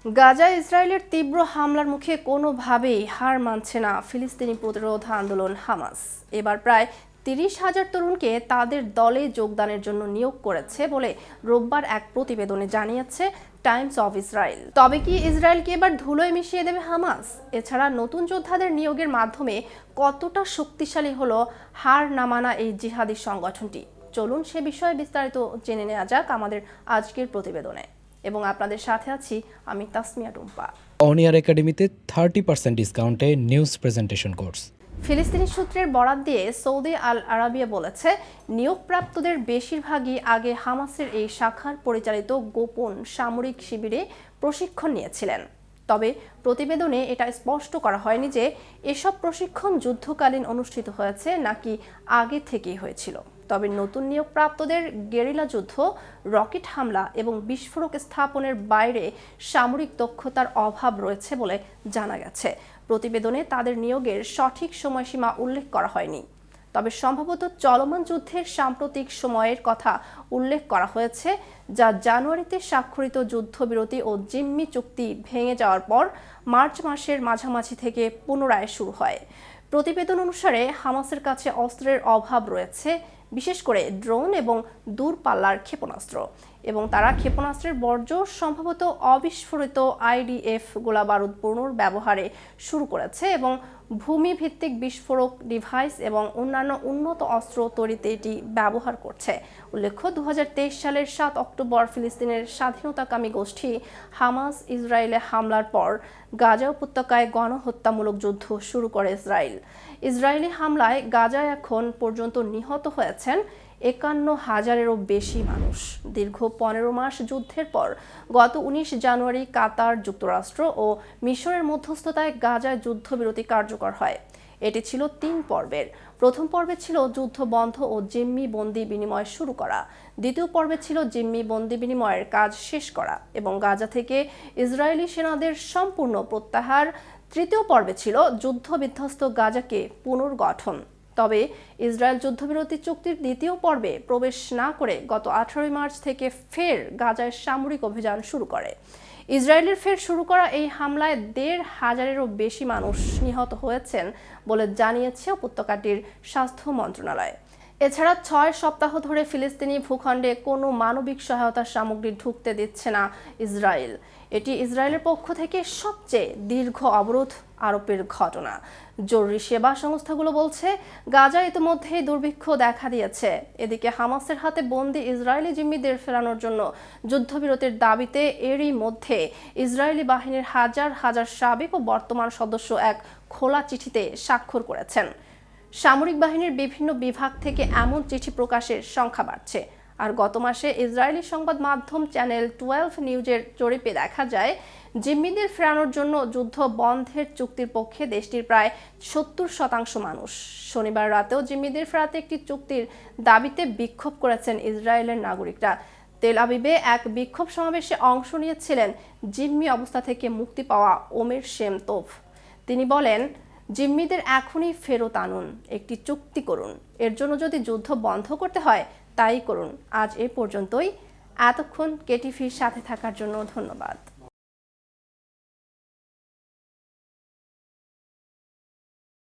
গাজায় ইসরায়েলের তীব্র হামলার মুখে কোনোভাবেই হার মানছে না ফিলিস্তিনি প্রতিরোধ আন্দোলন হামাস। এবার প্রায় ৩০,০০০ তরুণকে তাদের দলে যোগদানের জন্য নিয়োগ করেছে বলে রোববার এক প্রতিবেদনে জানিয়েছে টাইমস অফ ইসরায়েল। তবে কি ইসরায়েলকে এবার ধুলোয় মিশিয়ে দেবে হামাস? এছাড়া নতুন যোদ্ধাদের নিয়োগের মাধ্যমে কতটা শক্তিশালী হলো হার না মানা এই জিহাদি সংগঠনটি? চলুন সে বিষয়ে বিস্তারিত জেনে নেওয়া যাক আমাদের আজকের প্রতিবেদনে। এবং আপনাদের সাথে আছি আমি তাসমিয়া টুম্পা। অনিয়ার একাডেমিতে 30% ডিসকাউন্টে নিউজ প্রেজেন্টেশন কোর্স। ফিলিস্তিনি সূত্রের বরাত দিয়ে সৌদি আল আরাবিয়া বলেছে, নিয়োগপ্রাপ্তদের বেশিরভাগই আগে হামাসের এই শাখার পরিচালিত গোপন সামরিক শিবিরে প্রশিক্ষণ নিয়েছিলেন। তবে প্রতিবেদনে এটা স্পষ্ট করা হয়নি যে এসব প্রশিক্ষণ যুদ্ধকালীন অনুষ্ঠিত হয়েছে নাকি আগে থেকেই হয়েছিল। তবে নতুন নিয়োগপ্রাপ্তদের গেরিলা যুদ্ধ, রকেট হামলা এবং বিস্ফোরক স্থাপনের বাইরে সামরিক দক্ষতার অভাব রয়েছে বলে জানা গেছে। প্রতিবেদনে তাদের নিয়োগের সঠিক সময়সীমা উল্লেখ করা হয়নি, তবে সম্ভবত চলমান যুদ্ধের সাম্প্রতিক সময়ের কথা উল্লেখ করা হয়েছে, যা জানুয়ারিতে স্বাক্ষরিত যুদ্ধবিরতি ও জিম্মি চুক্তি ভেঙে যাওয়ার পর মার্চ মাসের মাঝামাঝি থেকে পুনরায় শুরু হয়। প্রতিবেদন অনুসারে হামাসের কাছে অস্ত্রের অভাব রয়েছে, বিশেষ করে ড্রোন এবং দূরপাল্লার ক্ষেপণাস্ত্র, এবং তারা ক্ষেপণাস্ত্রের বর্জ্য সম্ভবত অবিস্ফোরিত আইডিএফ গোলাবারুদ পুনর্ব্যবহারে শুরু করেছে এবং ভূমি ভিত্তিক বিস্ফোরক ডিভাইস এবং অন্যান্য উন্নত অস্ত্র তৈরিতে এটি ব্যবহার করছে। উল্লেখ্য, ২০২৩ সালের ৭ অক্টোবর ফিলিস্তিনের স্বাধীনতাকামী গোষ্ঠী হামাস ইসরায়েলে হামলার পর গাজা উপত্যকায় গণহত্যামূলক যুদ্ধ শুরু করে ইসরায়েল। ইসরায়েলি হামলায় গাজায় এখন পর্যন্ত নিহত হয়েছেন ৫১,০০০-এরও বেশি মানুষ। দীর্ঘ ১৫ মাস যুদ্ধের পর গত ১৯ জানুয়ারি কাতার, যুক্তরাষ্ট্র ও মিশরের মধ্যস্থতায় গাজায় যুদ্ধবিরতি কার্যকর হয়। এটি ছিল ৩ পর্বের। প্রথম পর্বে ছিল যুদ্ধ বন্ধ ও জিম্মি বন্দি বিনিময় শুরু করা। দ্বিতীয় পর্বে ছিল জিম্মি বন্দি বিনিময়ের কাজ শেষ করা এবং গাজা থেকে ইসরায়েলি সেনাদের সম্পূর্ণ প্রত্যাহার। তৃতীয় পর্বে ছিল যুদ্ধবিধ্বস্ত গাজাকে পুনর্গঠন। তবে ইসরায়েল যুদ্ধবিরতি চুক্তির দ্বিতীয় পর্বে প্রবেশ না করে গত ১৮ মার্চ থেকে ফের গাজায় সামরিক অভিযান শুরু করে। ইসরায়েলের ফের শুরু করা এই হামলায় ১৫০০-এরও বেশি মানুষ নিহত হয়েছেন বলে জানিয়েছে উপত্যকাটির স্বাস্থ্য মন্ত্রণালয়। এছাড়া ৬ সপ্তাহ ধরে ফিলিস্তিনি ভূখণ্ডে কোনো মানবিক সহায়তার সামগ্রী ঢুকতে দিচ্ছে না ইসরায়েল। এটি ইসরায়েলের পক্ষ থেকে সবচেয়ে দীর্ঘ অবরোধ আরোপের ঘটনা। জরুরি সেবা সংস্থাগুলো বলছে, গাজায় ইতিমধ্যেই দুর্ভিক্ষ দেখা দিয়েছে। এদিকে হামাসের হাতে বন্দী ইসরায়েলি জিম্মিদের ফেরানোর জন্য যুদ্ধবিরতির দাবিতে এরই মধ্যে ইসরায়েলি বাহিনীর হাজার হাজার সাবেক ও বর্তমান সদস্য এক খোলা চিঠিতে স্বাক্ষর করেছেন। সামরিক বাহিনীর বিভিন্ন বিভাগ থেকে এমন চিঠি প্রকাশের সংখ্যা বাড়ছে। আর গত মাসে ইসরায়েলি সংবাদ মাধ্যম চ্যানেল 12 নিউজের জরিপে দেখা যায়, জিম্মিদের ফেরানোর জন্য যুদ্ধ বন্ধের চুক্তির পক্ষে দেশটির প্রায় ৭০% মানুষ। শনিবার রাতেও জিম্মিদের ফেরাতে একটি চুক্তির দাবিতে বিক্ষোভ করেছেন ইসরায়েলের নাগরিকরা। তেল আবিবে এক বিক্ষোভ সমাবেশে অংশ নিয়েছিলেন জিম্মি অবস্থা থেকে মুক্তি পাওয়া ওমের শেমতোভ। তিনি বলেন, জিম্মিদের এখনই ফেরত আনুন, একটি চুক্তি করুন। এর জন্য যদি যুদ্ধ বন্ধ করতে হয় তাই করুন। আজ এ পর্যন্তই। এতক্ষণ কেটিভির সাথে থাকার জন্য ধন্যবাদ।